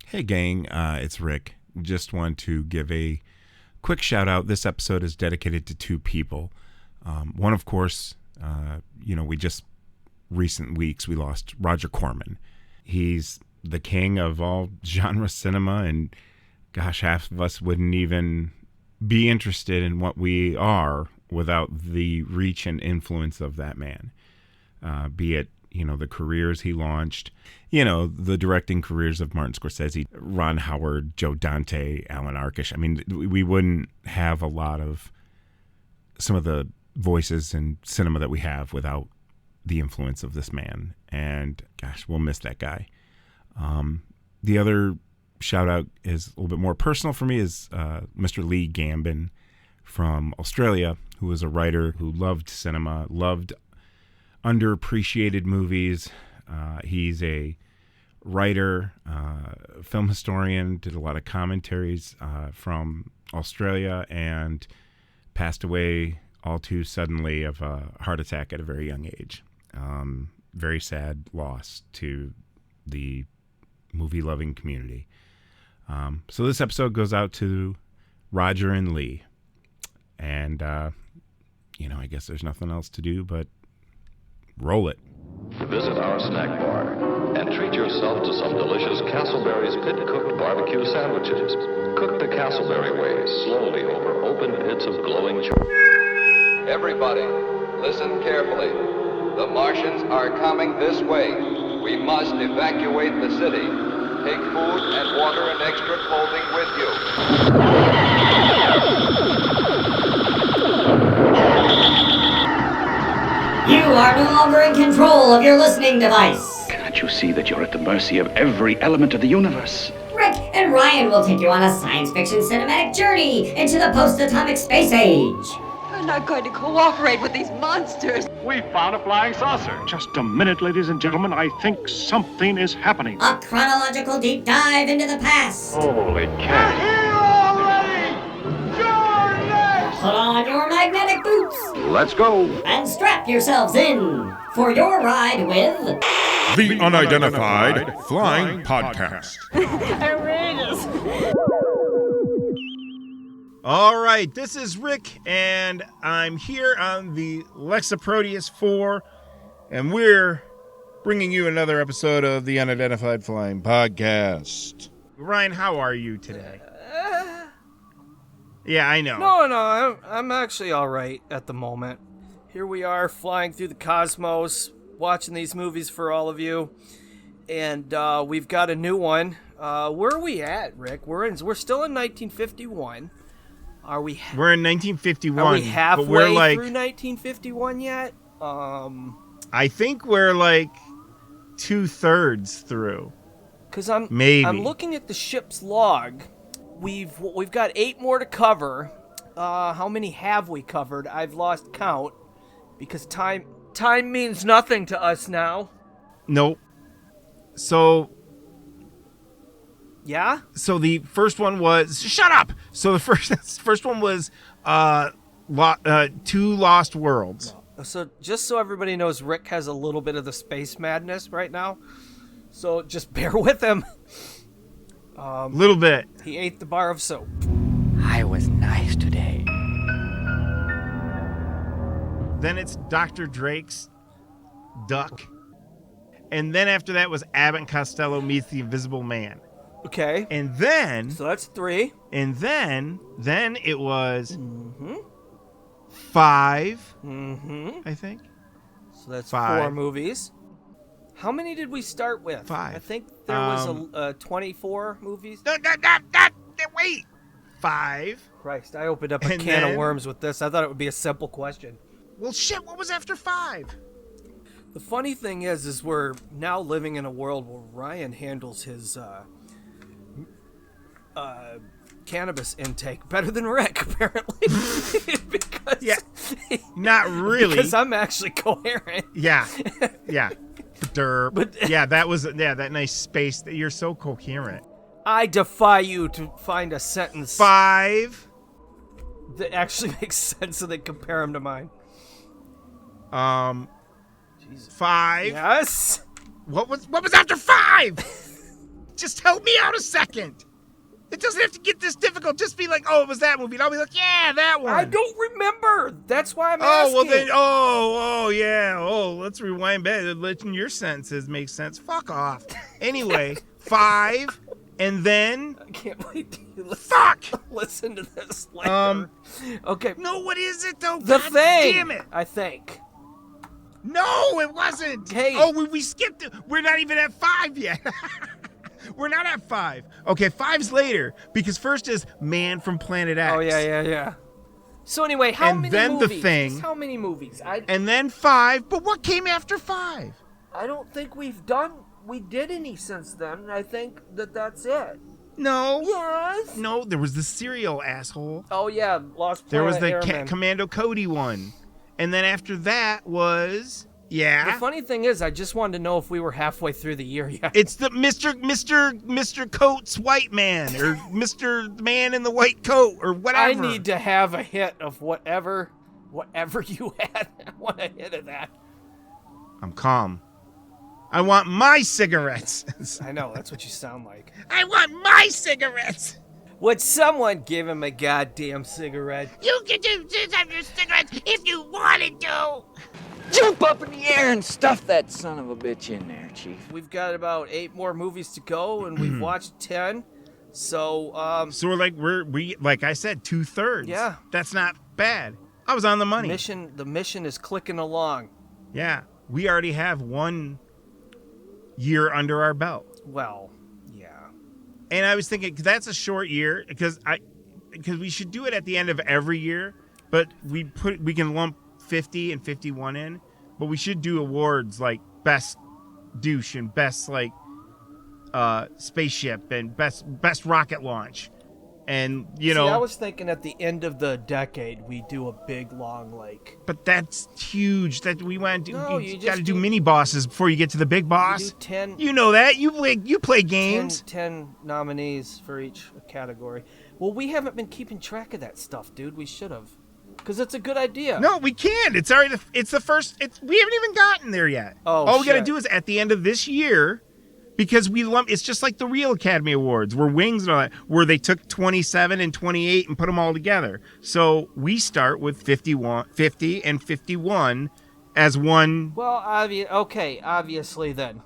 Hey gang, it's Rick. Just want to give a quick shout out. This episode is dedicated to two people. One, of course, we just recent weeks we lost Roger Corman. He's the king of all genre cinema, and gosh, half of us wouldn't even be interested in what we are without the reach and influence of that man. Be it the careers he launched, the directing careers of Martin Scorsese, Ron Howard, Joe Dante, Alan Arkish. I mean, we wouldn't have a lot of some of the voices in cinema that we have without the influence of this man. And gosh, we'll miss that guy. The other shout out is a little bit more personal for me is Mr. Lee Gambin from Australia, who was a writer who loved cinema, loved underappreciated movies. He's a writer, film historian, did a lot of commentaries from Australia, and passed away all too suddenly of a heart attack at a very young age. Very sad loss to the movie-loving community. So this episode goes out to Roger and Lee. And, I guess there's nothing else to do but roll it. Visit our snack bar and treat yourself to some delicious Castleberry's pit-cooked barbecue sandwiches. Cook the Castleberry way, slowly over open pits of glowing charcoal. Everybody, listen carefully. The Martians are coming this way. We must evacuate the city. Take food and water and extra clothing with you. You are no longer in control of your listening device. Can't you see that you're at the mercy of every element of the universe? Rick and Ryan will take you on a science fiction cinematic journey into the post-atomic space age. We're not going to cooperate with these monsters. We found a flying saucer. Just a minute, ladies and gentlemen. I think something is happening. A chronological deep dive into the past. Holy cow. Put on your magnetic boots. Let's go. And strap yourselves in for your ride with The Unidentified Flying Podcast. Outrageous. All right, this is Rick, and I'm here on the Lexa Proteus 4, and we're bringing you another episode of the Unidentified Flying Podcast. Ryan, how are you today? Yeah, I know. No, I'm actually all right at the moment. Here we are flying through the cosmos, watching these movies for all of you, and we've got a new one. Where are we at, Rick? We're still in 1951. We're in 1951. Are we halfway through 1951 yet? I think we're like 2/3 through. Because I'm looking at the ship's log. We've got 8 more to cover. How many have we covered? I've lost count because time means nothing to us now. Nope. So. Yeah? So the first one was... Shut up! So the first one was Two Lost Worlds. So just so everybody knows, Rick has a little bit of the space madness right now. So just bear with him. Little bit. He ate the bar of soap. I was nice today. Then it's Dr. Drake's Duck. And then after that was Abbott and Costello Meets the Invisible Man. Okay. And then... So that's 3. And then it was... 5. I think. So that's 5. 4 movies. How many did we start with? 5. I think there was 24 movies. Wait. 5. Christ, I opened up a can of worms with this. I thought it would be a simple question. Well, shit, what was after 5? The funny thing is we're now living in a world where Ryan handles his cannabis intake better than Rick, apparently. Not really. Because I'm actually coherent. Yeah. Derp. But, that nice space. That you're so coherent. I defy you to find a sentence 5 that actually makes sense so they compare them to mine. Jesus. 5. Yes. What was after 5? Just help me out a second. It doesn't have to get this difficult. Just be like, oh, it was that movie. And I'll be like, yeah, that one. I don't remember. That's why I'm asking. Oh, well then, yeah. Oh, let's rewind back. Letting your sentences make sense. Fuck off. Anyway, 5, and then... I can't wait to listen to this later. Okay. No, what is it, though? The God Thing, damn it. I think. No, it wasn't. Hey. Oh, we skipped it. We're not even at 5 yet. We're not at 5. Okay, 5's later, because first is Man from Planet X. Oh, yeah. So anyway, how many then movies? The Thing. How many movies? And then 5, but what came after 5? I don't think we did any since then. I think that's it. No. Yes. No, there was the Serial, asshole. Oh, yeah, Lost Planet There was the Airmen. Commando Cody one. And then after that was... Yeah. The funny thing is, I just wanted to know if we were halfway through the year yet. It's the Mr. Coat's White Man, or Mr. Man in the White Coat, or whatever. I need to have a hit of whatever you had. I want a hit of that. I'm calm. I want my cigarettes. I know, that's what you sound like. I want my cigarettes. Would someone give him a goddamn cigarette? You can just have your cigarettes if you wanted to. Jump up in the air and stuff that son of a bitch in there, Chief. We've got about 8 more movies to go, and we've watched 10. So, So we like I said, 2/3. Yeah. That's not bad. I was on the money. The mission is clicking along. Yeah. We already have 1 year under our belt. Well, yeah. And I was thinking, 'cause that's a short year, because we should do it at the end of every year, but we can lump 50 and 51 in, but we should do awards like best douche and best like spaceship and best rocket launch, and I was thinking at the end of the decade we do a big long But that's huge. That we want to do. No, you got to do mini bosses before you get to the big boss. You do 10. You know that. You play games. 10 nominees for each category. Well, we haven't been keeping track of that stuff, dude. We should have. Because it's a good idea. No, we can't. It's already. It's the first. We haven't even gotten there yet. Oh, all we got to shit. do is at the end of this year, because we lump. It's just like the real Academy Awards, where Wings and all that, where they took 27 and 28 and put them all together. So we start with 50 and 51 as one. Well, obviously then,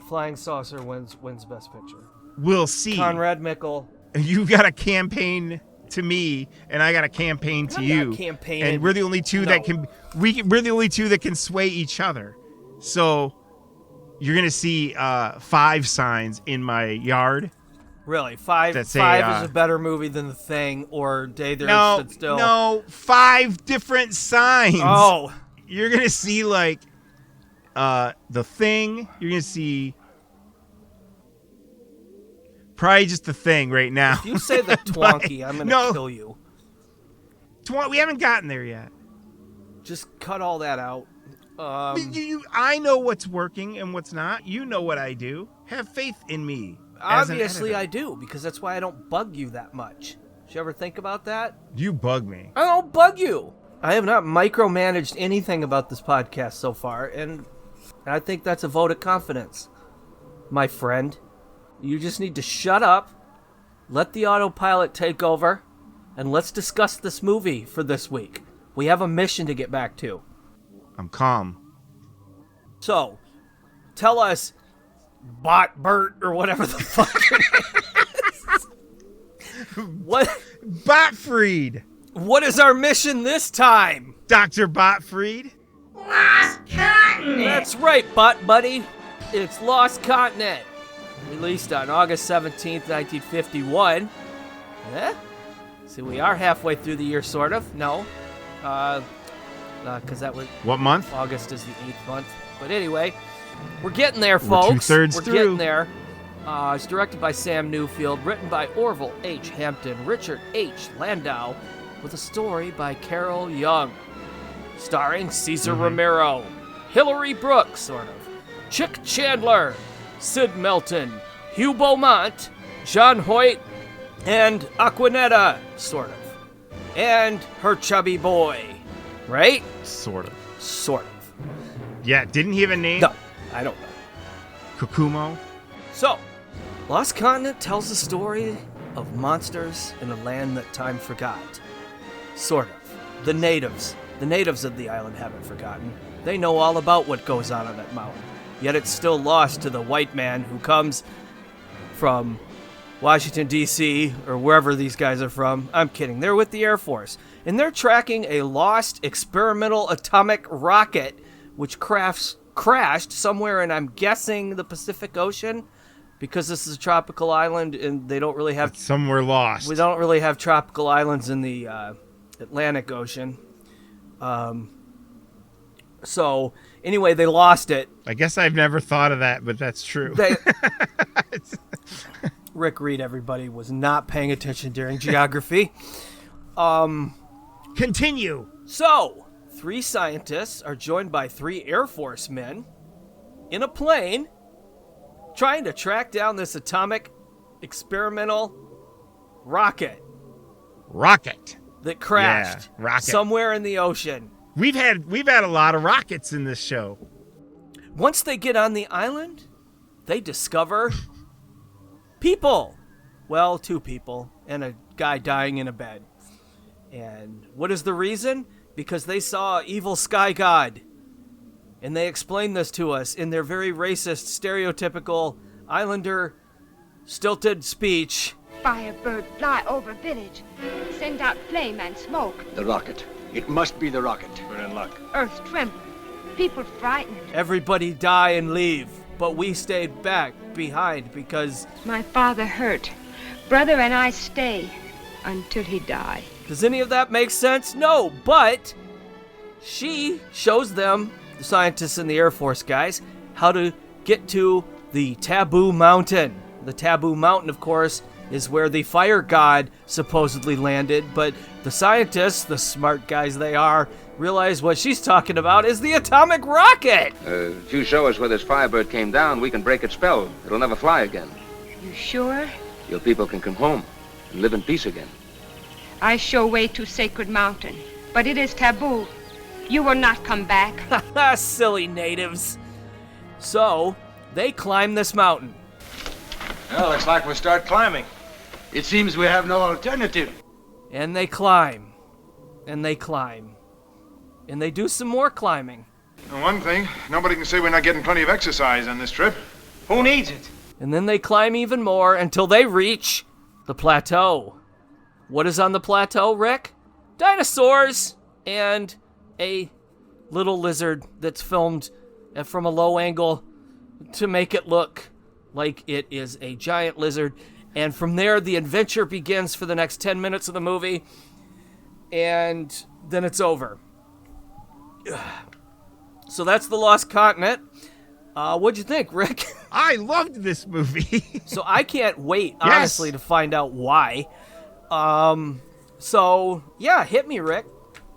Flying Saucer wins Best Picture. We'll see. Conrad Mickle. You got a campaign to me, and I got a campaign to you. And we're the only two that can. We're the only two that can sway each other. So you're gonna see 5 signs in my yard. Really, 5 is a better movie than The Thing or Day There Stood Still. No, 5 different signs. Oh, you're gonna see The Thing. You're gonna see. Probably just The Thing right now. If you say the Twonky, I'm going to kill you. We haven't gotten there yet. Just cut all that out. I know what's working and what's not. You know what I do. Have faith in me. Obviously I do, because that's why I don't bug you that much. Did you ever think about that? You bug me. I don't bug you. I have not micromanaged anything about this podcast so far, and I think that's a vote of confidence, my friend. You just need to shut up, let the autopilot take over, and let's discuss this movie for this week. We have a mission to get back to. I'm calm. So, tell us, Bert, or whatever the fuck it is. What? Botfried. What is our mission this time? Dr. Botfried? Lost Continent! That's right, Bot Buddy. It's Lost Continent. Released on August 17th, 1951. Eh? See, we are halfway through the year, sort of. No. Because that was... What month? August is the 8th month. But anyway, we're getting there, folks. We're 2/3 through. We're getting there. It's directed by Sam Newfield, written by Orville H. Hampton, Richard H. Landau, with a story by Carol Young. Starring Cesar Romero, Hillary Brooks, sort of, Chick Chandler, Sid Melton, Hugh Beaumont, John Hoyt, and Aquanetta, sort of. And her chubby boy, right? Sort of. Sort of. Yeah, didn't he have a name? No, I don't know. Kokumo? So, Lost Continent tells the story of monsters in a land that time forgot. Sort of. The natives of the island haven't forgotten. They know all about what goes on that mountain. Yet it's still lost to the white man who comes from Washington, D.C., or wherever these guys are from. I'm kidding. They're with the Air Force. And they're tracking a lost experimental atomic rocket which crashed somewhere in, I'm guessing, the Pacific Ocean, because this is a tropical island and they don't really have... It's somewhere lost. We don't really have tropical islands in the Atlantic Ocean. So, anyway, they lost it. I guess I've never thought of that, but that's true. Rick Reed, everybody, was not paying attention during geography. Continue. So, 3 scientists are joined by 3 Air Force men in a plane trying to track down this atomic experimental rocket. That crashed somewhere in the ocean. We've had a lot of rockets in this show. Once they get on the island, they discover people. Well, 2 people and a guy dying in a bed. And what is the reason? Because they saw evil sky god. And they explain this to us in their very racist, stereotypical islander stilted speech. Firebird fly over village. Send out flame and smoke. The rocket. It must be the rocket. We're in luck. Earth tremble. People frightened. Everybody die and leave. But we stayed back behind because... My father hurt. Brother and I stay until he die. Does any of that make sense? No, but she shows them, the scientists and the Air Force guys, how to get to the Taboo Mountain. The Taboo Mountain, of course, is where the fire god supposedly landed, but the scientists, the smart guys they are, realize what she's talking about is the atomic rocket! If you show us where this Firebird came down, we can break its spell. It'll never fly again. You sure? Your people can come home and live in peace again. I show way to Sacred Mountain, but it is taboo. You will not come back. Silly natives. So, they climb this mountain. Well, looks like we'll start climbing. It seems we have no alternative. And they climb. And they climb. And they do some more climbing. One thing, nobody can say we're not getting plenty of exercise on this trip. Who needs it? And then they climb even more until they reach the plateau. What is on the plateau, Rick? Dinosaurs and a little lizard that's filmed from a low angle to make it look like it is a giant lizard. And from there, the adventure begins for the next 10 minutes of the movie. And then it's over. So that's The Lost Continent. What'd you think, Rick? I loved this movie. So I can't wait, honestly, to find out why. So, yeah, hit me, Rick.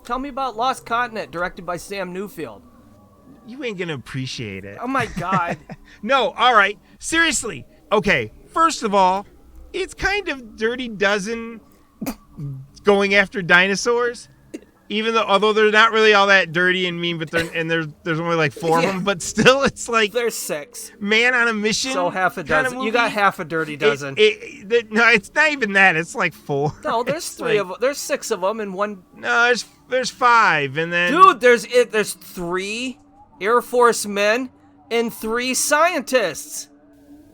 Tell me about Lost Continent, directed by Sam Newfield. You ain't gonna appreciate it. Oh, my God. No, all right. Seriously. Okay, first of all, it's kind of Dirty Dozen going after dinosaurs. Even though, although they're not really all that dirty and mean, but there's only like 4 of them, but still, it's like there's 6. Man on a mission. So half a dozen. You got half a Dirty Dozen. No, it's not even that. It's like 4. No, there's 3 of them. There's 6 of them and one. No, there's 5, and then dude, there's 3 Air Force men and 3 scientists.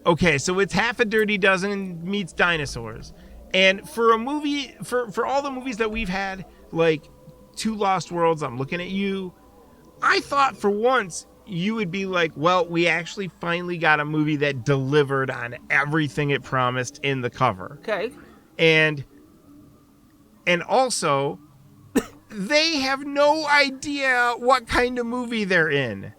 Okay, so it's half a Dirty Dozen meets dinosaurs, and for a movie, for all the movies that we've had, like 2 Lost Worlds, I'm looking at you. I thought for once you would be like, well, we actually finally got a movie that delivered on everything it promised in the cover. Okay. And also, they have no idea what kind of movie they're in.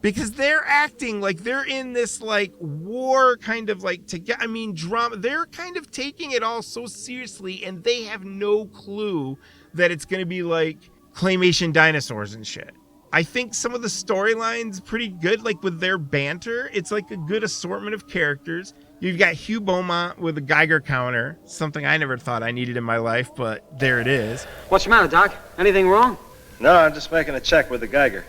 Because they're acting like they're in this like war kind of like drama. They're kind of taking it all so seriously, and they have no clue that it's going to be like claymation dinosaurs and shit. I think some of the storylines pretty good, like with their banter. It's like a good assortment of characters. You've got Hugh Beaumont with a Geiger counter, something I never thought I needed in my life, but there it is. What's the matter, Doc? Anything wrong? No, I'm just making a check with the Geiger.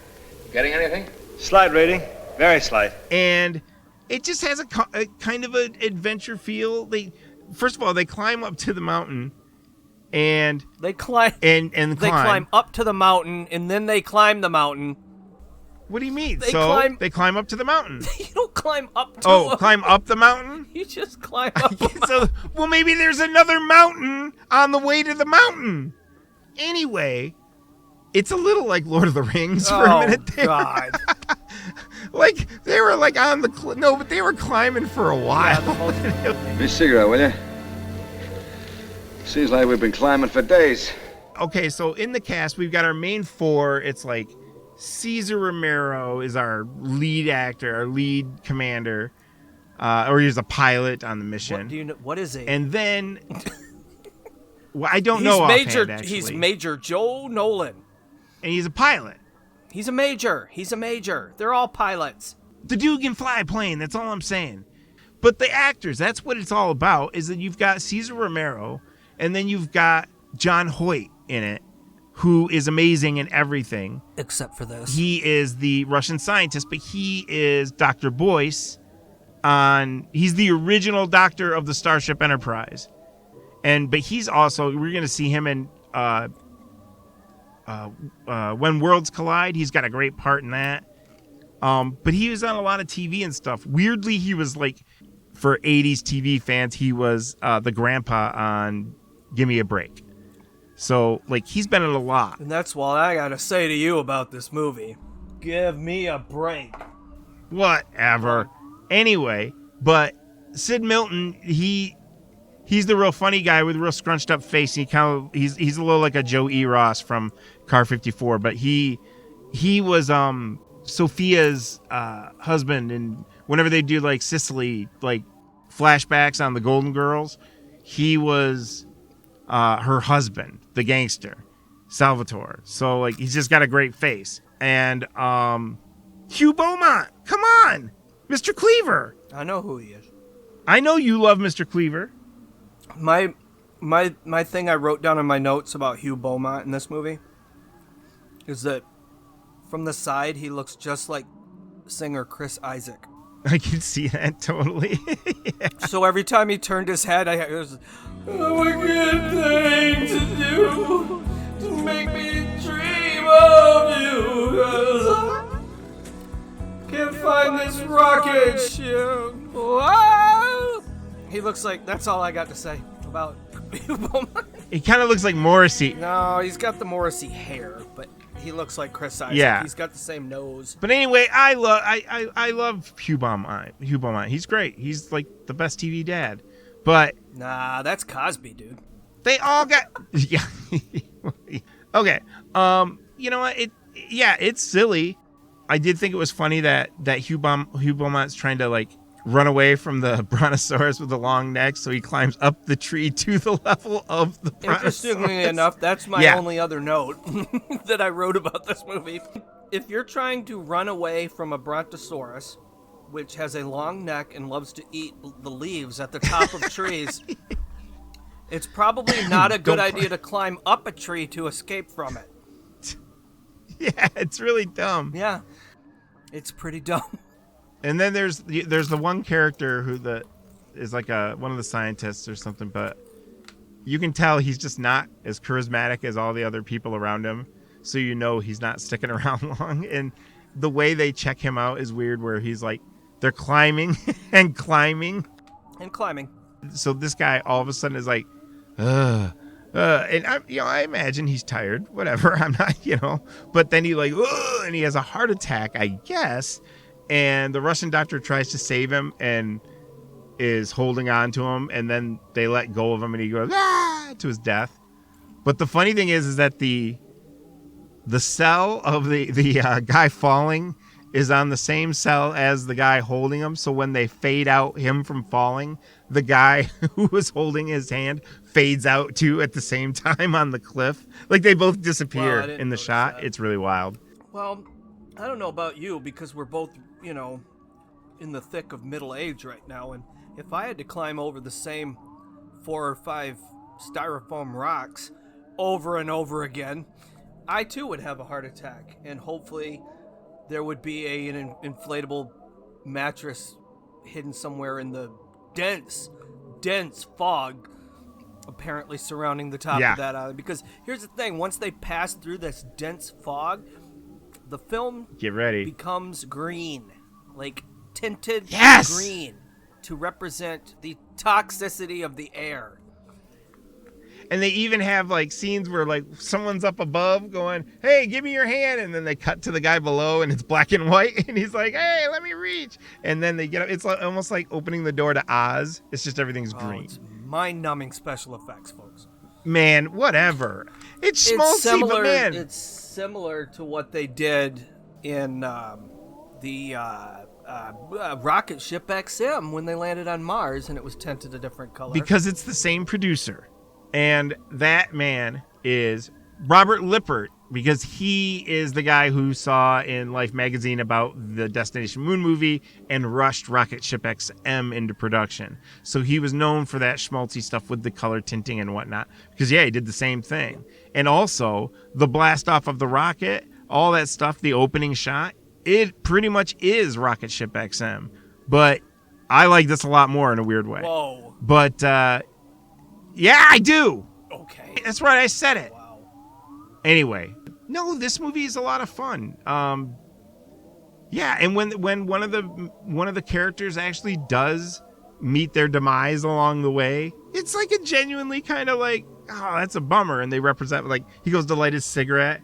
Getting anything? Slight reading. Very slight. And it just has a kind of an adventure feel. First of all, they climb up to the mountain, and they climb and they climb up to the mountain, and then they climb the mountain. What do you mean? They climb up to the mountain. You don't climb up to climb up the mountain? You just climb up well, maybe there's another mountain on the way to the mountain. Anyway, it's a little like Lord of the Rings for a minute there. God. Like, they were like on the... but they were climbing for a while. Be a cigarette, will you? Seems like we've been climbing for days. Okay, so in the cast, we've got our main four. It's like Cesar Romero is our lead actor, our lead commander, or he's a pilot on the mission. What do you know? What is he? And then, well, I don't know offhand, actually. He's Major Joe Nolan, and he's a pilot. He's a major. They're all pilots. The dude can fly a plane. That's all I'm saying. But the actors, that's what it's all about. Is that you've got Cesar Romero, and then you've got John Hoyt in it, who is amazing in everything. Except for this. He is the Russian scientist, but he is Dr. Boyce he's the original doctor of the Starship Enterprise. But he's also, we're going to see him in When Worlds Collide. He's got a great part in that. But he was on a lot of TV and stuff. Weirdly, he was like, for 80s TV fans, he was the grandpa on Gimme a Break. So, like, he's been in a lot. And that's what I gotta say to you about this movie. Give me a break. Whatever. Anyway, but Sid Milton, he's the real funny guy with a real scrunched up face. He's a little like a Joe E. Ross from Car 54, but he was Sophia's husband, and whenever they do like Sicily, like flashbacks on the Golden Girls, he was her husband, the gangster, Salvatore. So like he's just got a great face. And Hugh Beaumont, come on, Mr. Cleaver. I know who he is. I know you love Mr. Cleaver. My thing I wrote down in my notes about Hugh Beaumont in this movie is that from the side he looks just like singer Chris Isaac. I can see that totally. Yeah. So every time he turned his head, I was, oh, a good thing to do to make me dream of you, 'cause I can't find this rocket ship. Wow. He looks like, that's all I got to say about Hugh Beaumont. He kind of looks like Morrissey. No, he's got the Morrissey hair, but he looks like Chris Isaac. Yeah. He's got the same nose. But anyway, I love Hugh Beaumont. Hugh Beaumont. He's great. He's like the best TV dad. But nah, that's Cosby, dude. They all got yeah. Okay. You know what? It's silly. I did think it was funny that Hugh Beaumont's trying to like run away from the brontosaurus with the long neck, so he climbs up the tree to the level of the brontosaurus. Interestingly enough, that's my only other note that I wrote about this movie. If you're trying to run away from a brontosaurus, which has a long neck and loves to eat the leaves at the top of trees, it's probably not a good idea to climb up a tree to escape from it. Yeah, it's really dumb. Yeah, it's pretty dumb. And then there's the one character who is like one of the scientists or something, but you can tell he's just not as charismatic as all the other people around him, so you know he's not sticking around long. And the way they check him out is weird, where he's like, they're climbing and climbing. And climbing. So this guy all of a sudden is like, and I imagine he's tired, whatever. I'm not, but then he like, and he has a heart attack, I guess. And the Russian doctor tries to save him and is holding on to him, and then they let go of him, and he goes to his death. But the funny thing is that the cell of the guy falling is on the same cell as the guy holding him. So when they fade out him from falling, the guy who was holding his hand fades out too at the same time on the cliff. Like they both disappear in the shot. That. It's really wild. Well, I don't know about you, because we're both, in the thick of middle age right now. And if I had to climb over the same 4 or 5 styrofoam rocks over and over again, I too would have a heart attack. And hopefully there would be an inflatable mattress hidden somewhere in the dense fog apparently surrounding the top of that island. Because here's the thing, once they pass through this dense fog, the film becomes green, like tinted green, to represent the toxicity of the air. And they even have like scenes where like someone's up above going, "Hey, give me your hand," and then they cut to the guy below and it's black and white, and he's like, "Hey, let me reach." And then they get up. It's like, almost like opening the door to Oz. It's just everything's green. It's mind-numbing special effects, folks. Man, whatever. It's schmaltzy, but man, it's similar to what they did in the rocket ship XM when they landed on Mars, and it was tinted a different color. Because it's the same producer. And that man is Robert Lippert, because he is the guy who saw in Life magazine about the Destination Moon movie and rushed Rocket Ship XM into production. So he was known for that schmaltzy stuff with the color tinting and whatnot. Because, he did the same thing. And also, the blast off of the rocket, all that stuff, the opening shot, it pretty much is Rocket Ship XM. But I like this a lot more in a weird way. Whoa. But, yeah, I do. Okay. That's right. I said it. Wow. Anyway, no, this movie is a lot of fun. Yeah, and when one of the characters actually does meet their demise along the way, it's like a genuinely kind of like, oh, that's a bummer. And they represent, like, he goes to light his cigarette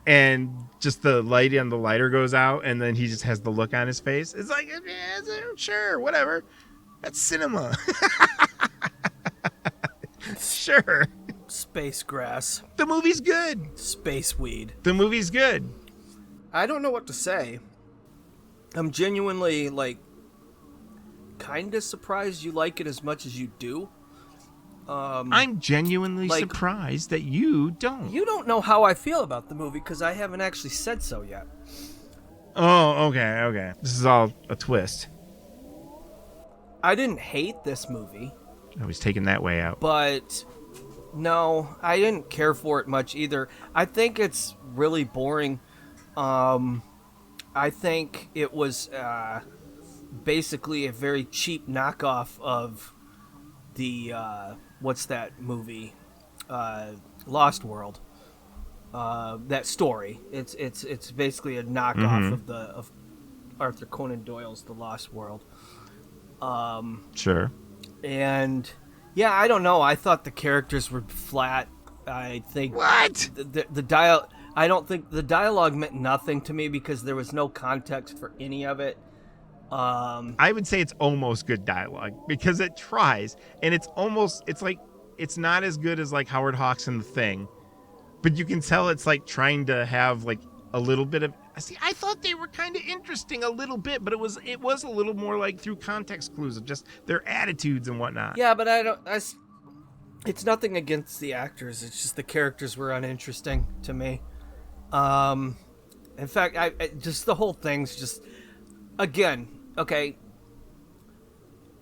and just the light on the lighter goes out, and then he just has the look on his face. It's like, yeah, sure, whatever. That's cinema. Sure. Space grass. The movie's good. Space weed. The movie's good. I don't know what to say. I'm genuinely, like, kind of surprised you like it as much as you do. I'm genuinely surprised that you don't. You don't know how I feel about the movie because I haven't actually said so yet. Oh, okay. This is all a twist. I didn't hate this movie. I was taking that way out. But, no, I didn't care for it much either. I think it's really boring. I think it was basically a very cheap knockoff of the, what's that movie? Lost World. That story. It's basically a knockoff of Arthur Conan Doyle's The Lost World. Sure. And yeah, I don't know. I thought the characters were flat. I think I don't think the dialogue meant nothing to me because there was no context for any of it. I would say it's almost good dialogue because it tries, and it's not as good as like Howard Hawks in The Thing, but you can tell it's like trying to have like a little bit of. See, I thought they were kind of interesting a little bit, but it was a little more like through context clues of just their attitudes and whatnot. Yeah, but it's nothing against the actors. It's just the characters were uninteresting to me. In fact, I just the whole thing's just, again, okay.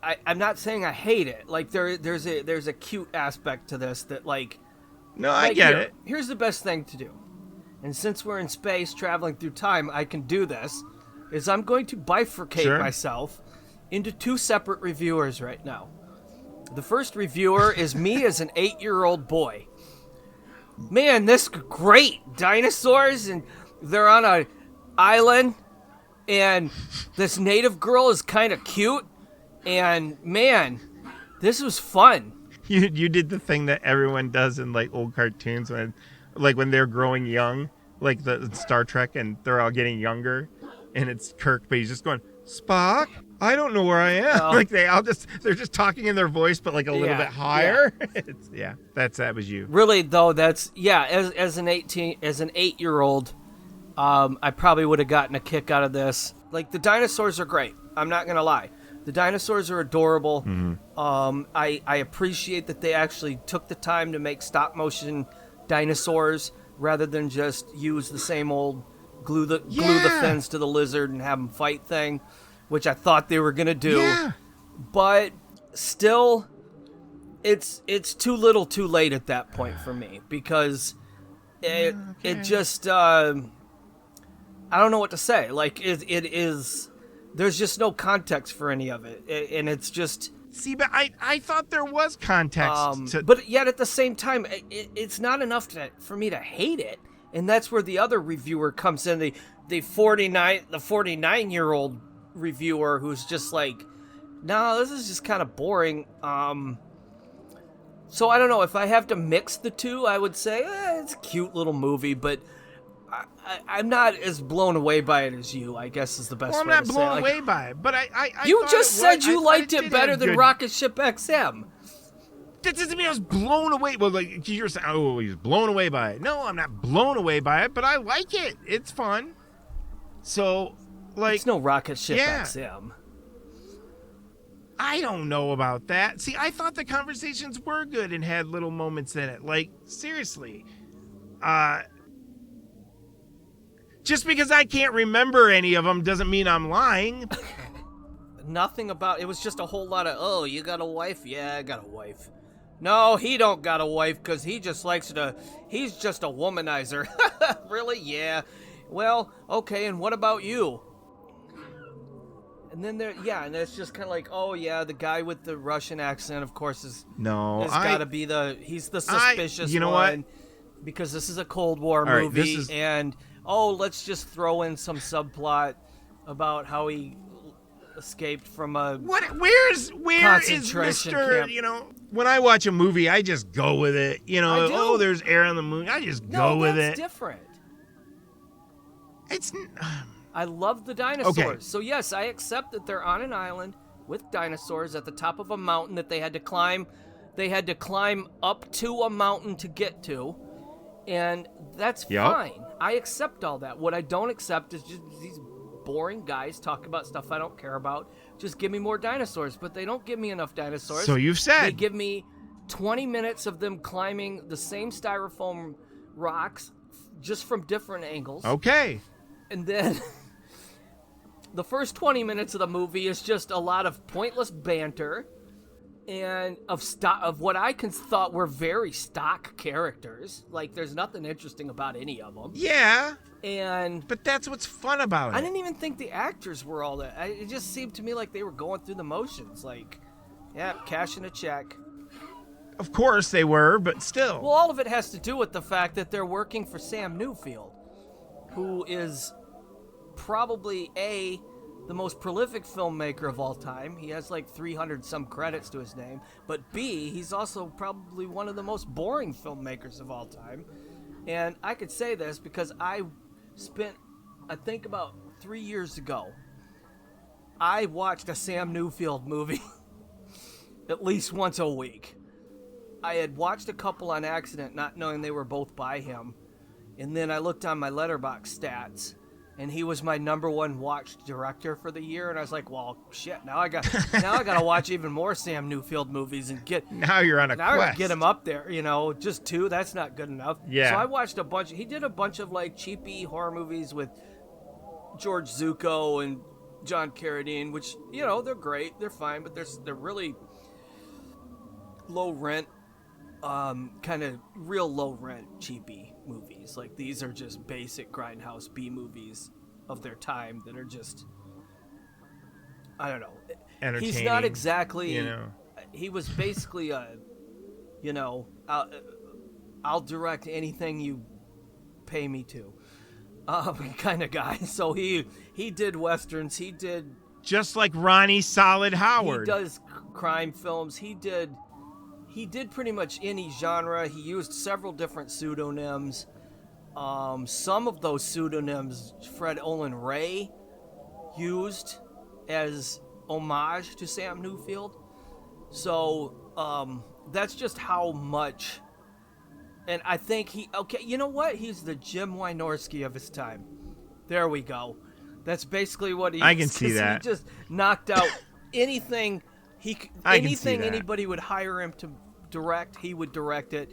I'm not saying I hate it. Like there's a cute aspect to this that like. No, I get it. Here's the best thing to do. And since we're in space traveling through time, I can do this, is I'm going to bifurcate myself into two separate reviewers right now. The first reviewer is me as an 8-year-old boy. Man, this great dinosaurs, and they're on an island, and this native girl is kind of cute, and man, this was fun. You did the thing that everyone does in like old cartoons when they're growing young, like the Star Trek, and they're all getting younger, and it's Kirk, but he's just going, Spock, I don't know where I am. Well, like they're just talking in their voice, but like a little bit higher. Yeah. That was you. Really though, that's as an 8-year-old, I probably would have gotten a kick out of this. Like the dinosaurs are great. I'm not gonna lie. The dinosaurs are adorable. Mm-hmm. I appreciate that they actually took the time to make stop motion dinosaurs rather than just use the same old glue the fins to the lizard and have them fight thing, which I thought they were gonna do. Yeah. But still, it's too little too late at that point for me because it just I don't know what to say. Like it is There's just no context for any of it, and it's just... See, but I thought there was context. But yet at the same time, it's not enough for me to hate it, and that's where the other reviewer comes in, the 49-year-old reviewer who's just like, no, this is just kind of boring. So I don't know, if I have to mix the two, I would say it's a cute little movie, but I'm not as blown away by it as you, I guess is the best way to say it. I'm not blown away by it, but I you just said you liked it better than Rocket Ship XM. That doesn't mean I was blown away. Well, like you're saying, oh, he's blown away by it. No, I'm not blown away by it, but I like it. It's fun. So, like... It's no Rocket Ship XM. I don't know about that. See, I thought the conversations were good and had little moments in it. Like, seriously. Just because I can't remember any of them doesn't mean I'm lying. Nothing about... It was just a whole lot of, oh, you got a wife? Yeah, I got a wife. No, he don't got a wife because he just likes to... He's just a womanizer. Really? Yeah. Well, okay, and what about you? And then and it's just kind of like, oh yeah, the guy with the Russian accent, of course, is got to be he's the suspicious one, because this is a Cold War movie, and let's just throw in some subplot about how he escaped from a where is Mr. camp. When I watch a movie, I just go with it. There's air on the moon. I just go with it. No, that's different. I love the dinosaurs. Okay. So yes, I accept that they're on an island with dinosaurs at the top of a mountain that they had to climb. They had to climb up to a mountain to get to. And that's fine. I accept all that. What I don't accept is just these boring guys talk about stuff I don't care about. Just give me more dinosaurs. But they don't give me enough dinosaurs. So you've said. They give me 20 minutes of them climbing the same styrofoam rocks just from different angles. Okay. And then the first 20 minutes of the movie is just a lot of pointless banter and of what I thought were very stock characters. Like, there's nothing interesting about any of them. Yeah. But that's what's fun about it. I didn't even think the actors were all that. It just seemed to me like they were going through the motions. Like, cashing a check. Of course they were, but still. Well, all of it has to do with the fact that they're working for Sam Newfield, who is probably the most prolific filmmaker of all time. He has like 300 some credits to his name, but B, he's also probably one of the most boring filmmakers of all time. And I could say this because I think about 3 years ago, I watched a Sam Newfield movie at least once a week. I had watched a couple on accident, not knowing they were both by him. And then I looked on my Letterboxd stats, and he was my #1 watched director for the year. And I was like, well, shit, now I got to watch even more Sam Newfield movies and get. Now you're on a quest. Now I get him up there, just 2. That's not good enough. Yeah. So I watched a bunch. He did a bunch of like cheapy horror movies with George Zucco and John Carradine, which they're great, they're fine, but they're really low rent. Kind of real low rent cheapy movies. Like, these are just basic grindhouse B movies of their time that are just, I don't know, entertaining. He's not exactly he was basically I'll direct anything you pay me to kind of guy. So he did westerns, he did just like Ronnie Solid Howard. He does crime films. He did pretty much any genre. He used several different pseudonyms. Some of those pseudonyms Fred Olen Ray used as homage to Sam Newfield. So that's just how much. And I think you know what? He's the Jim Wynorski of his time. There we go. That's basically what he is. I can see that. He just knocked out anything. Anything anybody would hire him to direct, he would direct it,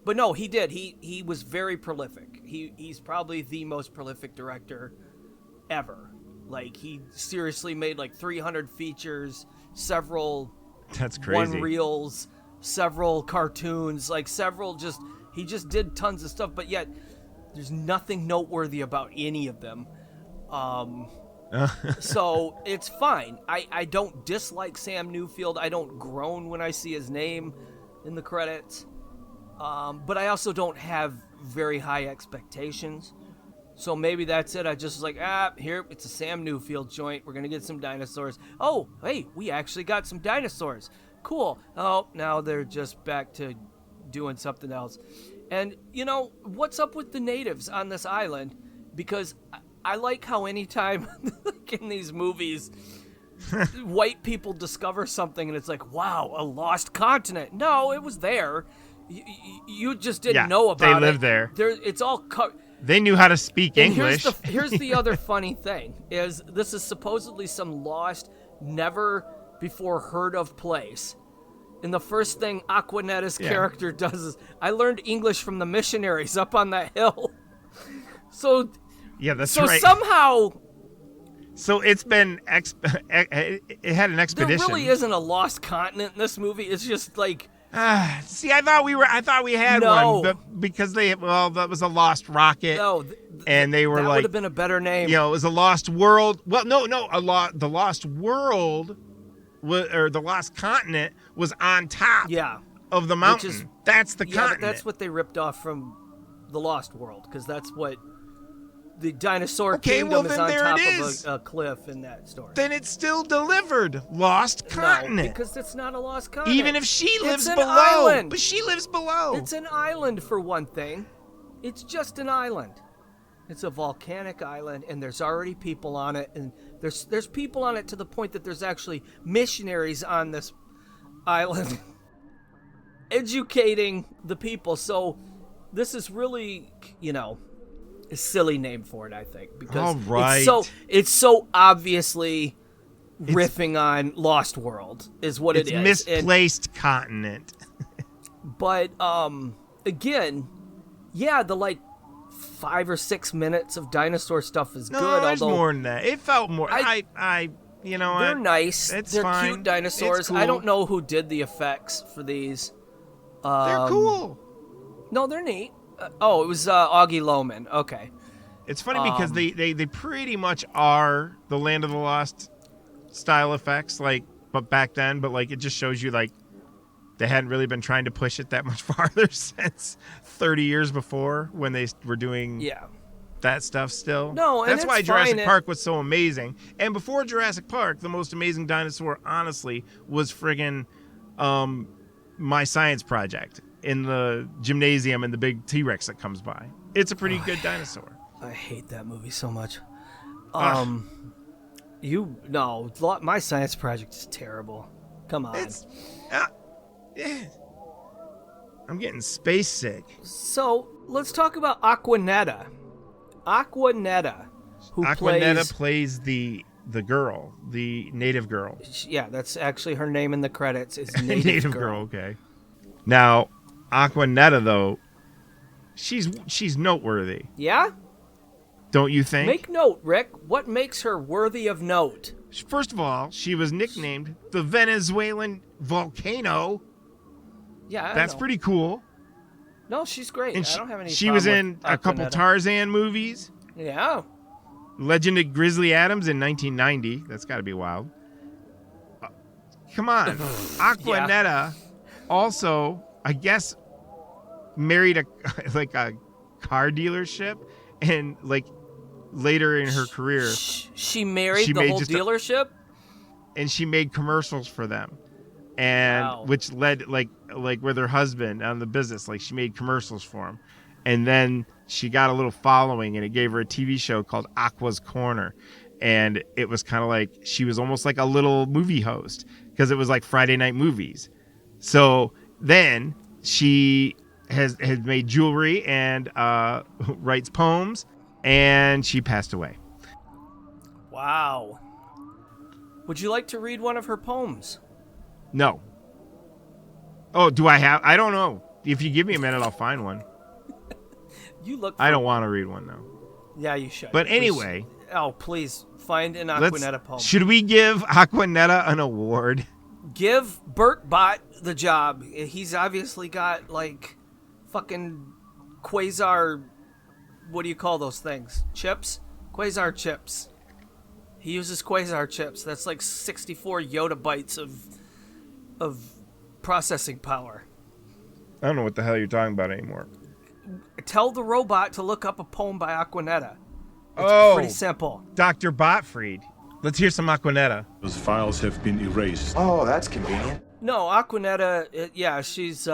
But no, he did. He was very prolific. He's probably the most prolific director ever. Like, he seriously made like 300 features, several That's crazy. one reels, several cartoons, like he just did tons of stuff, but yet there's nothing noteworthy about any of them. So it's fine. I don't dislike Sam Newfield. I don't groan when I see his name in the credits. But I also don't have very high expectations. So maybe that's it. I just was like, here, it's a Sam Newfield joint. We're going to get some dinosaurs. Oh, hey, we actually got some dinosaurs. Cool. Oh, now they're just back to doing something else. And, you know, what's up with the natives on this island? Because I like how anytime in these movies, white people discover something and it's like, wow, a lost continent. No, it was there. You just didn't know about it. They lived there. It's all... They knew how to speak English. Here's the other funny thing, is this is supposedly some lost, never before heard of place. And the first thing Aquanetta's character does is, I learned English from the missionaries up on that hill. So that's right. So somehow... So it's been... it had an expedition. There really isn't a lost continent in this movie. It's just like... See, I thought we had one, but because that was a lost rocket. No, and they were that would have been a better name. You know, it was a lost world. Well, the lost world, or the lost continent, was on top. Of the mountain. That's the continent. But that's what they ripped off from the Lost World, because that's what the dinosaur kingdom is on top of a cliff in that story. Then it's still delivered. Lost continent. No, because it's not a lost continent. Even if she lives below. Island. But she lives below. It's an island, for one thing. It's just an island. It's a volcanic island, and there's already people on it, and there's people on it to the point that there's actually missionaries on this island educating the people. So this is really, a silly name for it, I think, because it's so obviously riffing on Lost World is what it is. It's misplaced continent. But again, the 5 or 6 minutes of dinosaur stuff is good. There's more than that. It felt more. They're nice. They're fine. Cute dinosaurs. Cool. I don't know who did the effects for these. They're cool. No, they're neat. It was Augie Lohman. Okay. It's funny because they pretty much are the Land of the Lost style effects, but back then, but it just shows you they hadn't really been trying to push it that much farther since 30 years before when they were doing that stuff still. No, and that's why it's Jurassic fine. Park was so amazing. And before Jurassic Park, the most amazing dinosaur, honestly, was friggin' My Science Project in the gymnasium and the big T-Rex that comes by. It's a pretty good dinosaur. I hate that movie so much. My Science Project is terrible. Come on. I'm getting space sick. So let's talk about Aquanetta. Aquanetta plays the girl, the native girl. Yeah, that's actually her name in the credits. Is native girl. Okay. Now, Aquanetta though, she's noteworthy. Yeah. Don't you think? Make note, Rick. What makes her worthy of note? First of all, she was nicknamed the Venezuelan volcano. Yeah, that's pretty cool. No, she's great. And I don't have any. She was in a couple Tarzan movies. Yeah. Legend of Grizzly Adams in 1990. That's got to be wild. Come on, Aquanetta. Also, I guess, married a car dealership, and later in her career, she married the whole dealership, and she made commercials for them, and which led with her husband on the business, she made commercials for him, and then she got a little following, and it gave her a TV show called Aqua's Corner, and it was kind of she was almost like a little movie host because it was like Friday night movies. So then she has made jewelry and writes poems. And she passed away. Wow. Would you like to read one of her poems? No. Oh, do I have? I don't know. If you give me a minute, I'll find one. I don't want to read one, though. Yeah, you should. But anyway. Please, find an Aquanetta poem. Should we give Aquanetta an award? Give Bert Bott the job. He's obviously got, fucking quasar... What do you call those things? Chips? Quasar chips. He uses quasar chips. That's like 64 Yoda bytes of processing power. I don't know what the hell you're talking about anymore. Tell the robot to look up a poem by Aquanetta. It's pretty simple. Dr. Botfried. Let's hear some Aquanetta. Those files have been erased. Oh, that's convenient. No, Aquanetta, she's,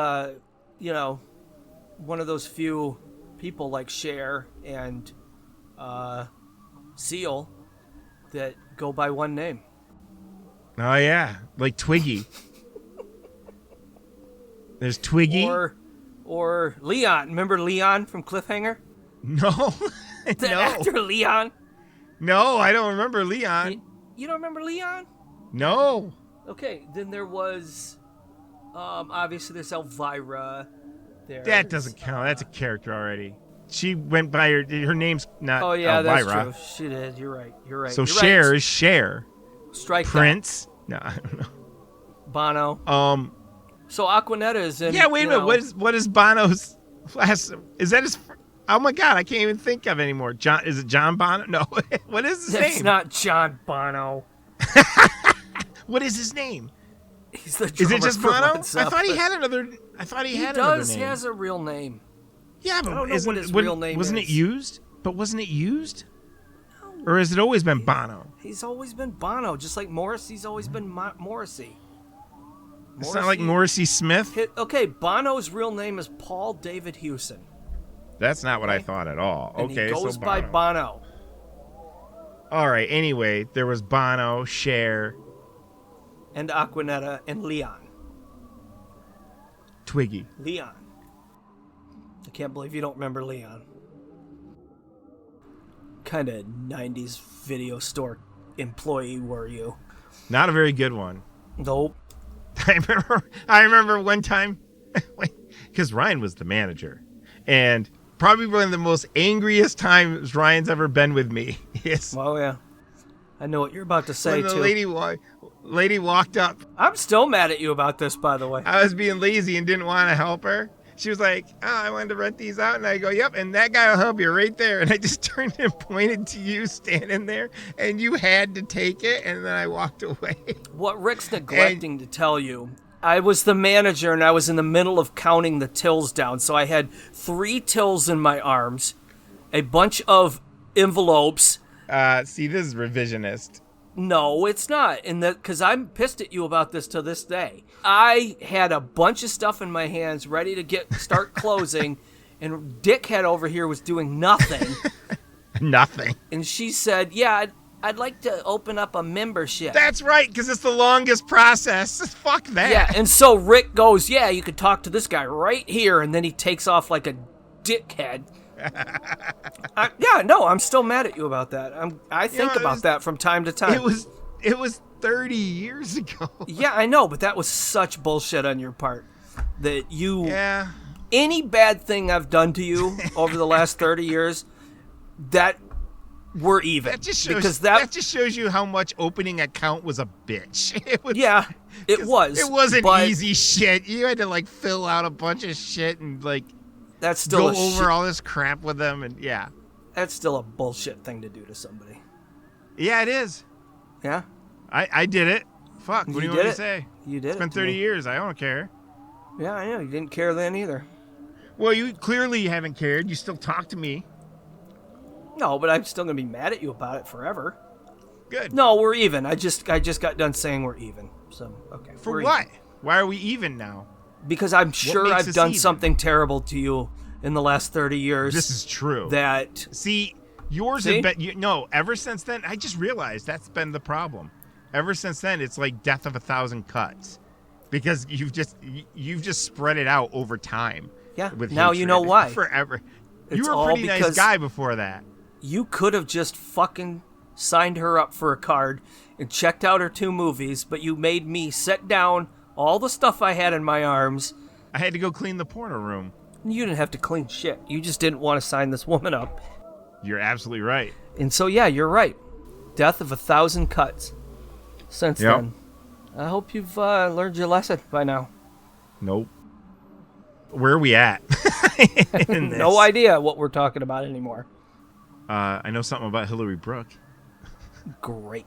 one of those few people like Cher and Seal that go by one name. Oh, yeah. Like Twiggy. There's Twiggy. Or Leon. Remember Leon from Cliffhanger? No. The actor Leon? No, I don't remember Leon. You don't remember Leon? No. Okay, then there was, obviously there's Elvira. That doesn't count. That's a character already. She went by her name's not Oh, yeah, Elvira. that's true. She did. You're right. So You're Cher right. is Cher. Strike Prince? No, I don't know. Bono. So Aquanetta is in. Yeah, wait a minute. What is Bono's last? Is that his? Oh my God, I can't even think of it anymore. John? Is it John Bono? No. What is his name? It's not John Bono. What is his name? He's the Is it just Bono? I thought he had another. He does. He has a real name. Yeah, but I don't know what his real name wasn't is. it used? But wasn't it used? Or has it always been Bono? He's always been Bono, just like Morrissey's always been Morrissey. It's not like Morrissey Smith? Okay, Bono's real name is Paul David Hewson. That's not what I thought at all. And okay, he goes so by Bono. All right, anyway, there was Bono, Cher. And Aquanetta and Leon. Twiggy. Leon. I can't believe you don't remember Leon. Kind of 90s video store employee were you? Not a very good one. Nope. I remember one time, because Ryan was the manager, and probably one of the most angriest times Ryan's ever been with me. Yes. Oh, yeah. I know what you're about to say, when the too. lady walked up. I'm still mad at you about this, by the way. I was being lazy and didn't want to help her. She was like, I wanted to rent these out. And I go, yep, and that guy will help you right there. And I just turned and pointed to you standing there, and you had to take it, and then I walked away. What Rick's neglecting to tell you, I was the manager, and I was in the middle of counting the tills down. So I had 3 tills in my arms, a bunch of envelopes. See, this is revisionist. No, it's not. Because I'm pissed at you about this to this day. I had a bunch of stuff in my hands ready to start closing, and Dickhead over here was doing nothing. Nothing. And she said, yeah, I'd like to open up a membership. That's right, because it's the longest process. Fuck that. Yeah, and so Rick goes, yeah, you could talk to this guy right here, and then he takes off like a dickhead. I'm still mad at you about that. I think about that from time to time. It was 30 years ago. Yeah, I know, but that was such bullshit on your part. That you... Yeah. Any bad thing I've done to you over the last 30 years, that we're even. That just shows you how much opening account was a bitch. It was. It wasn't easy shit. You had to fill out a bunch of shit and that's still go over all this crap with them, and yeah. That's still a bullshit thing to do to somebody. Yeah, it is. Yeah? I did it. Fuck, what do you want me to say? You did it. It's been 30 years. I don't care. Yeah, I know. You didn't care then either. Well, you clearly haven't cared. You still talk to me. No, but I'm still going to be mad at you about it forever. Good. No, we're even. I just got done saying we're even. So, okay. For what? Even. Why are we even now? Because I'm sure I've done something terrible to you in the last 30 years. This is true. Yours have been... ever since then, I just realized that's been the problem. Ever since then, it's like death of 1,000 cuts. Because you've just spread it out over time. Yeah, with now you know why. Forever. It's you were a pretty nice guy before that. You could have just fucking signed her up for a card and checked out her 2 movies, but you made me set down all the stuff I had in my arms. I had to go clean the porno room. You didn't have to clean shit. You just didn't want to sign this woman up. You're absolutely right. And so, yeah, you're right. Death of 1,000 cuts. Since then. I hope you've learned your lesson by now. Nope. Where are we at? No idea what we're talking about anymore. I know something about Hillary Brooke. Great.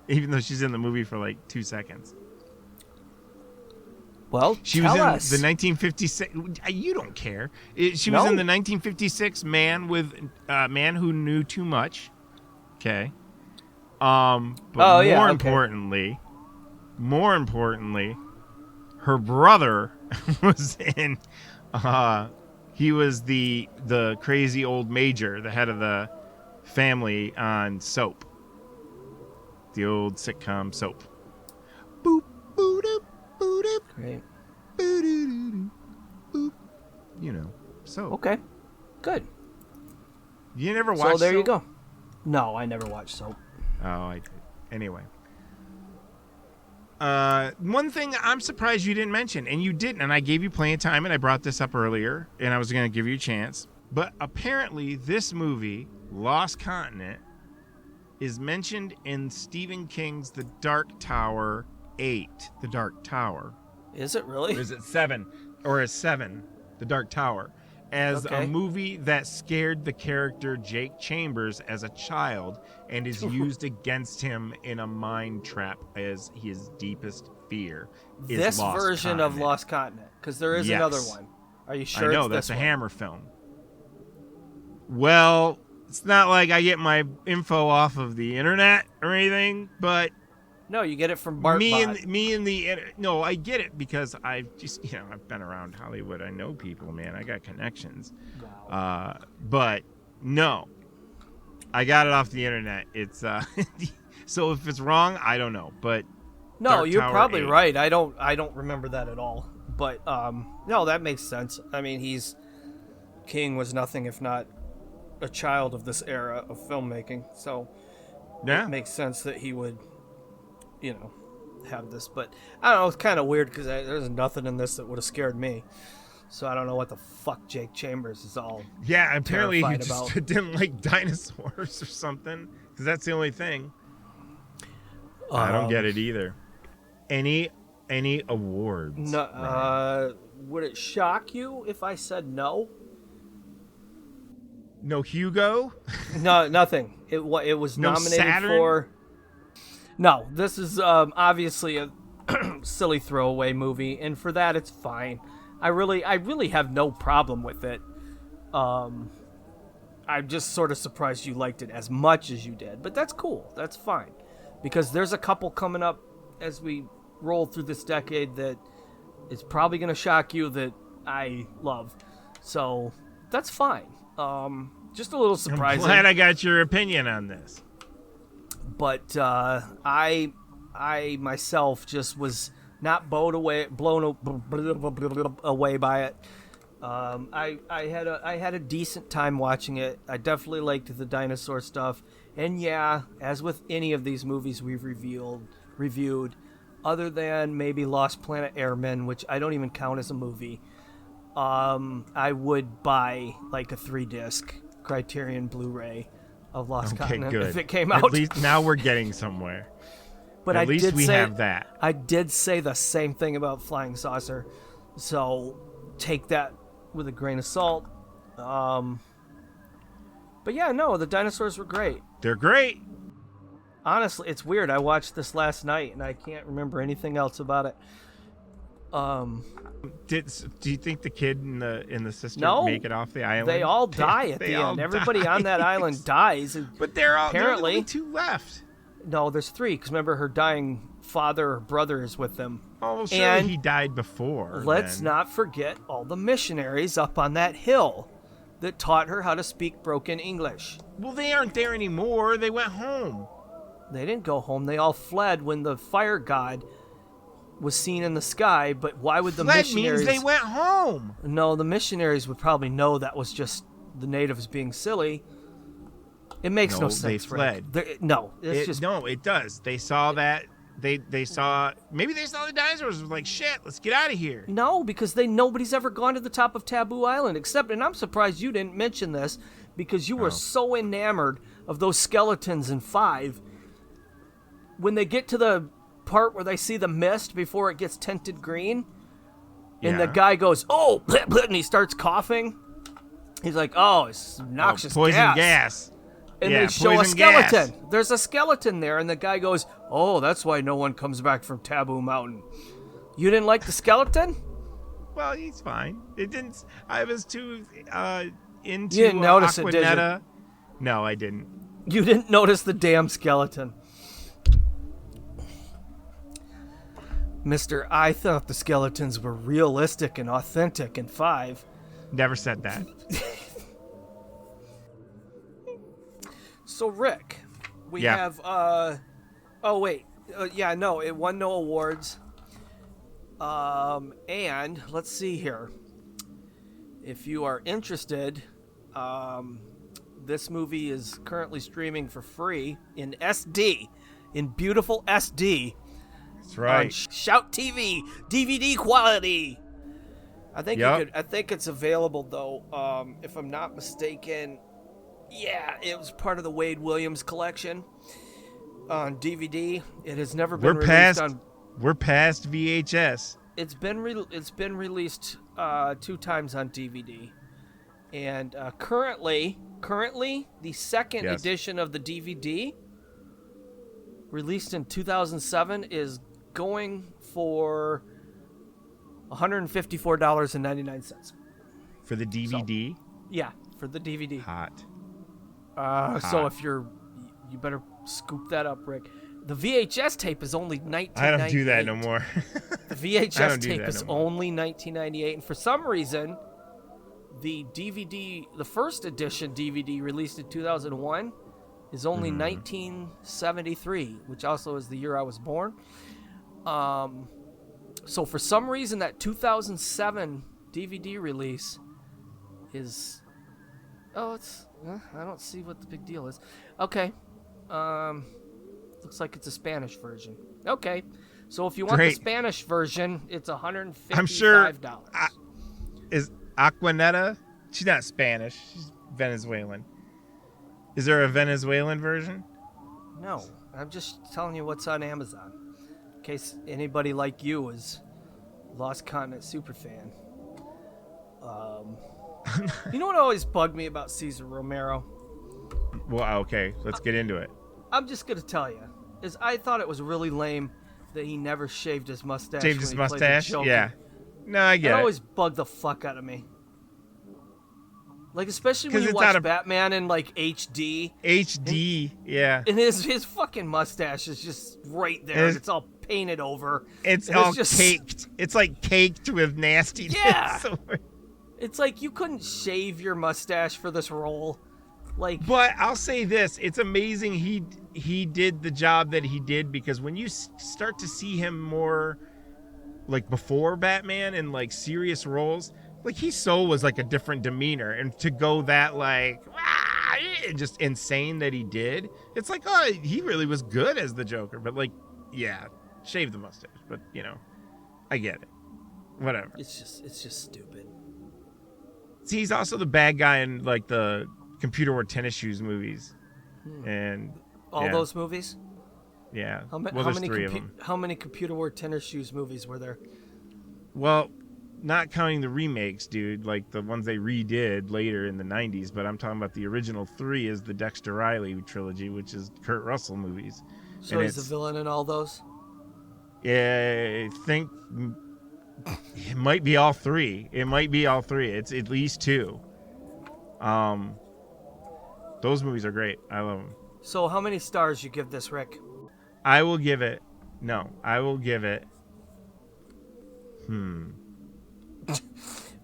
Even though she's in the movie for like 2 seconds. Well, she was in us. the 1956. You don't care. She was in the 1956 Man Who Knew Too Much. Okay. But more importantly, her brother was in. He was the crazy old major, the head of the family on Soap. The old sitcom Soap. Boop, boop, doop, boop, doop. Great. Boop, doo, doo, doo, boop. You know, Soap. Okay. Good. You never watched Soap? So there you go. No, I never watched Soap. Oh, I did. Anyway. One thing I'm surprised you didn't mention, and you didn't, and I gave you plenty of time, and I brought this up earlier, and I was going to give you a chance, but apparently this movie, Lost Continent, is mentioned in Stephen King's The Dark Tower 8, The Dark Tower. Is it really? Or is it 7? Or is 7, The Dark Tower, as a movie that scared the character Jake Chambers as a child and is used against him in a mind trap as his deepest fear. This Lost version Continent. of Lost Continent, because there is another one. Are you sure? I know, it's that's this a one? Hammer film. Well, it's not like I get my info off of the internet or anything, but no, you get it from BartBot. No, I get it because I've been around Hollywood. I know people, man. I got connections. Wow. But no, I got it off the internet. It's so if it's wrong, I don't know. But no, Dark you're Tower probably 8. right. I don't remember that at all. But no, that makes sense. I mean, King was nothing if not a child of this era of filmmaking, so it makes sense that he would, have this. But I don't know, it's kind of weird because there's nothing in this that would have scared me. So I don't know what the fuck Jake Chambers is all. Yeah, apparently he just about. didn't like dinosaurs or something, because that's the only thing. I don't get it either. Any awards? No. Would it shock you if I said no? No Hugo? No, nothing. It was No nominated Saturn? for. No, this is obviously a silly throwaway movie, and for that it's fine. I really have no problem with it. I'm just sort of surprised you liked it as much as you did, but that's cool. That's fine, because there's a couple coming up as we roll through this decade that it's probably going to shock you that I love. So that's fine. Just a little surprising. I'm glad I got your opinion on this. But I myself just was not blown away by it. I had a decent time watching it. I definitely liked the dinosaur stuff. And yeah, as with any of these movies we've reviewed, other than maybe Lost Planet Airmen, which I don't even count as a movie, I would buy like a 3-disc Criterion Blu-ray of Lost Continent good. if it came out. At least now we're getting somewhere. But at least we have that. I did say the same thing about Flying Saucer, so take that with a grain of salt. But yeah, no, the dinosaurs were great. They're great. Honestly, it's weird. I watched this last night and I can't remember anything else about it. Do you think the kid and the sister No, make it off the island? They all die at the end. Everybody on that island dies. But they're all apparently there are only 2 left. No, there's 3. Because remember, her dying father or brother is with them. Oh, well, sure, and he died before. Let's then. not forget all the missionaries up on that hill that taught her how to speak broken English. Well, they aren't there anymore. They went home. They didn't go home. They all fled when the fire god was seen in the sky. But why would the missionaries... means they went home. No, the missionaries would probably know that was just the natives being silly. It makes no sense. They fled. No, it does. They saw that. They saw. Maybe they saw the dinosaurs. Was like, shit. Let's get out of here. No, because nobody's ever gone to the top of Taboo Island except, and I'm surprised you didn't mention this because you were so enamored of those skeletons in 5. When they get to the part where they see the mist before it gets tinted green, and the guy goes, "Oh," and he starts coughing. He's like, "Oh, it's noxious poison gas." And Yeah, they show a poison gas. skeleton. There's a skeleton there, and the guy goes, "Oh, that's why no one comes back from Taboo Mountain." You didn't like the skeleton? Well, he's fine. It didn't. I was too into. You didn't notice it, did Aquanetta. you? No, I didn't. You didn't notice the damn skeleton. Mister, I thought the skeletons were realistic and authentic in 5. Never said that. So, Rick, we Yeah. have, it won no awards. And let's see here. If you are interested, this movie is currently streaming for free in SD, in beautiful SD. That's right. On Shout TV, DVD quality. I think I think it's available though. If I'm not mistaken, yeah, it was part of the Wade Williams collection on DVD. It has never been released on. We're past VHS. It's been released 2 times on DVD, and currently the second edition of the DVD, released in 2007, is going for $154.99 For the DVD? So, yeah, for the DVD. Hot. So if you better scoop that up, Rick. The VHS tape is only $19.98. I don't do that no more. The VHS tape is only $19.98, and for some reason, the DVD, the first edition DVD released in 2001, is only $19.73, which also is the year I was born. So for some reason, that 2007 DVD release is... I don't see what the big deal is. Okay. Looks like it's a Spanish version. Okay. So if you want the Spanish version, it's $155. I'm sure. Is Aquanetta? She's not Spanish. She's Venezuelan. Is there a Venezuelan version? No. I'm just telling you what's on Amazon. In case anybody like you is Lost Continent superfan. You know what always bugged me about Cesar Romero? Well, okay. Let's get into it. I'm just going to tell you. Is I thought it was really lame that he never shaved his mustache. Shaved his mustache? Yeah. No, I get it. It always bugged the fuck out of me. Like, especially when you watch Batman in, like, HD. HD, yeah. And his fucking mustache is just right there. And it's all painted over. It's all just caked. It's, like, caked with nastiness. Yeah. It's like you couldn't shave your mustache for this role. But I'll say this. It's amazing he did the job that he did, because when you start to see him more, like, before Batman in, like, serious roles... Like, he was like a different demeanor, and to go that, like, just insane that he did, it's like, oh, he really was good as the Joker. But, like, yeah, shave the mustache. But, you know, I get it. Whatever. It's just stupid. See, he's also the bad guy in, like, the Computer Wore Tennis Shoes movies. And all those movies? Yeah. There's 3 of them. How many Computer Wore Tennis Shoes movies were there? Well... Not counting the remakes, dude, like the ones they redid later in the 90s, but I'm talking about the original 3 is the Dexter Riley trilogy, which is Kurt Russell movies. So he's the villain in all those? Yeah, I think it might be all 3. It's at least 2. Those movies are great. I love them. So how many stars you give this, Rick? I will give it...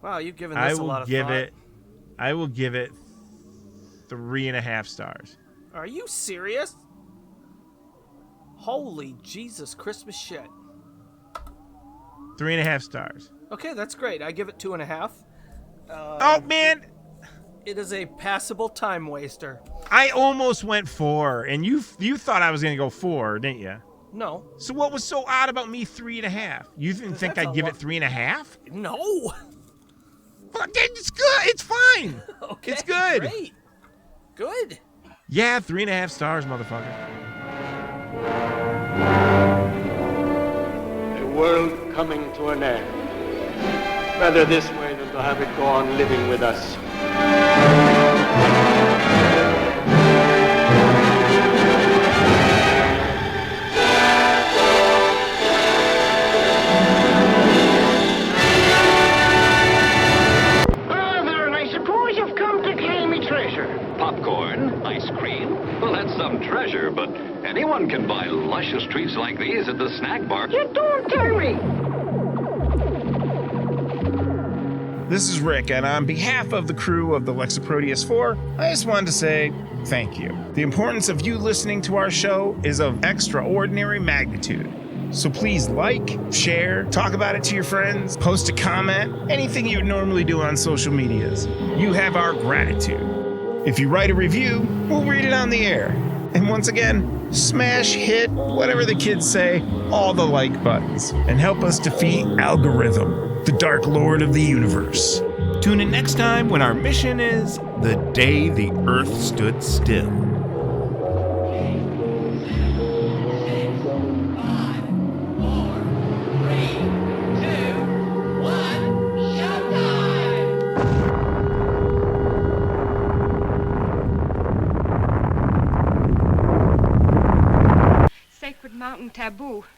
Wow, you've given this a lot of thought. I will give it 3.5 stars. Are you serious? Holy Jesus Christmas shit. 3.5 stars. Okay, that's great. I give it 2.5. Oh, man! It is a passable time waster. I almost went 4, and you thought I was going to go 4, didn't you? No. So what was so odd about me 3.5? You didn't think I'd give it 3.5? No. But it's good. It's fine. Okay, it's good. Great. Good. Yeah, 3.5 stars, motherfucker. A world coming to an end. Rather this way than to have it go on living with us. these at the snack bar. You don't tell me. This is Rick, and on behalf of the crew of the Lexaproteus 4, I just wanted to say thank you. The importance of you listening to our show is of extraordinary magnitude. So please like, share, talk about it to your friends, post a comment, anything you would normally do on social medias. You have our gratitude. If you write a review, we'll read it on the air. And once again, smash, hit, whatever the kids say, all the like buttons, and help us defeat Algorithm, the Dark Lord of the universe. Tune in next time when our mission is The Day the Earth Stood Still. Sacred mountain taboo.